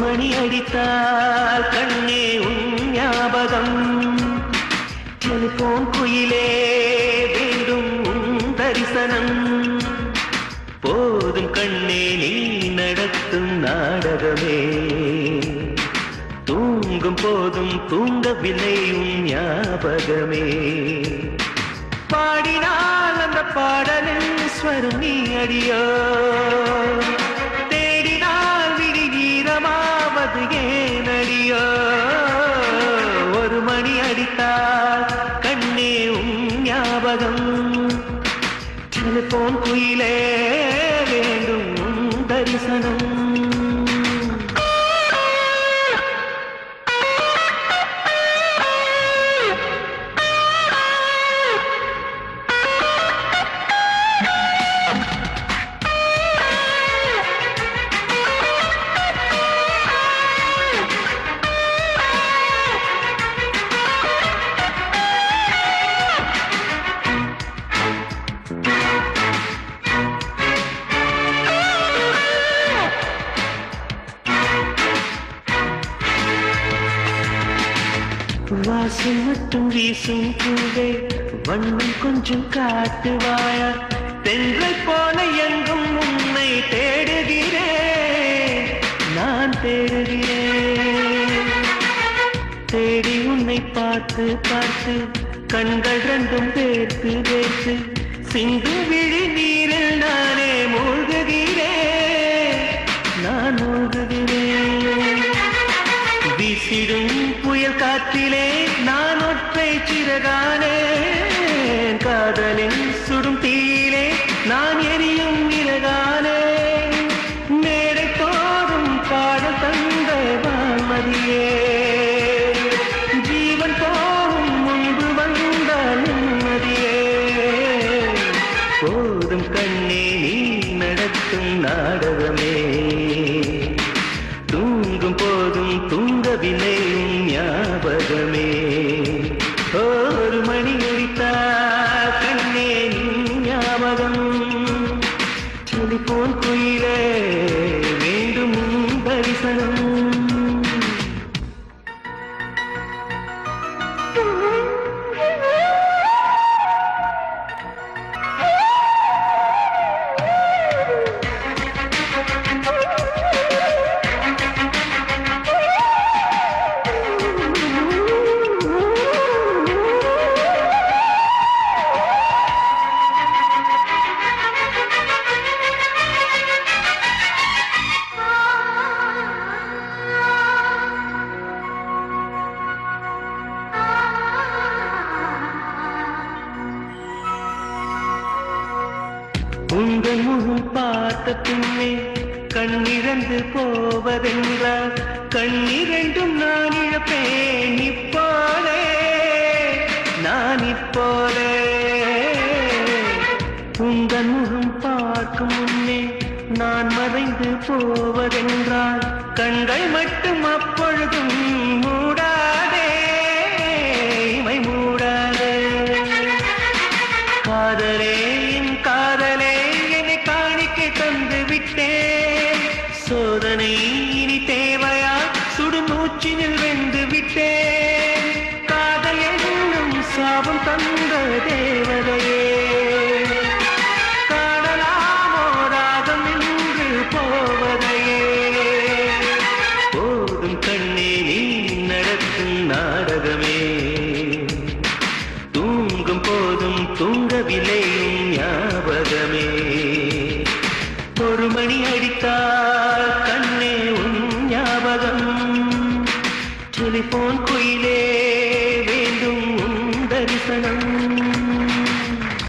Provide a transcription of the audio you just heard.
மணி அடித்தால் கண்ணே உன் ஞாபகம். டெலிபோன் குயிலே வேண்டும் உன் தரிசனம். போதும் கண்ணே நீ நடத்தும் நாடகமே. தூங்கும் போதும் தூங்கவில்லை உன் ஞாபகமே. பாடினால் அந்த பாடலின் ஸ்வரம் நீ அடியோ. தேடினால் விழி ஈரமாவது ஏன் அடியோ. ஒரு மணி அடித்தால் கண்ணே உன் ஞாபகம். டெலிபோன் குயிலே வேண்டும் உன் தரிசனம். வாசம் மட்டும் வீசும் பூவே வண்ணம் கொஞ்சம் காட்டுவாயா. தென்றை போல எங்கும் உன்னை தேடுகிறேன் நான் தேடுகிறேன். தேடி உன்னை பார்த்து பார்த்து கண்கள் ரெண்டும் பேர்த்து பேர்த்து சிந்து விழி நீரில் நானே மூழ்குகிறேன் நான் மூழ்குகிறேன். வீசிடும் புயல் காற்றிலே நான் ஒற்றை சிறகானே. காதலின் சுடும் தீயிலே நான் எரியும் விறகானே. மேடை தோறும் பாடல் தந்த வான்மதியே. ஜீவன் போகும் முன்பு வந்த நிம்மதியே. போதும் கண்ணே நீ நடத்தும் நாடகமே. தூங்கும் போதும் தூங்கவில்லை ஞாபகமே. ஒரு மணி அடித்தால் கண்ணே ஞாபகம். டெலிபோன் குயிலே வேண்டும் தரிசனம். உங்கள் முகம் பார்த்த பின்னே கண்ணிரண்டு போவதென்றால் கண்ணிரண்டும் நான் இழப்பேன் இப்போதே நான் இப்போதே. உங்கள் முகம் பார்க்கும் முன்னே நான் மறைந்து போவதென்றால் கண்கள் மட்டும் அப்பொழுதும் மூடாதே இமை மூடாதே. காதலே என் காதலே என்னை காணிக்கை தந்து விட்டே.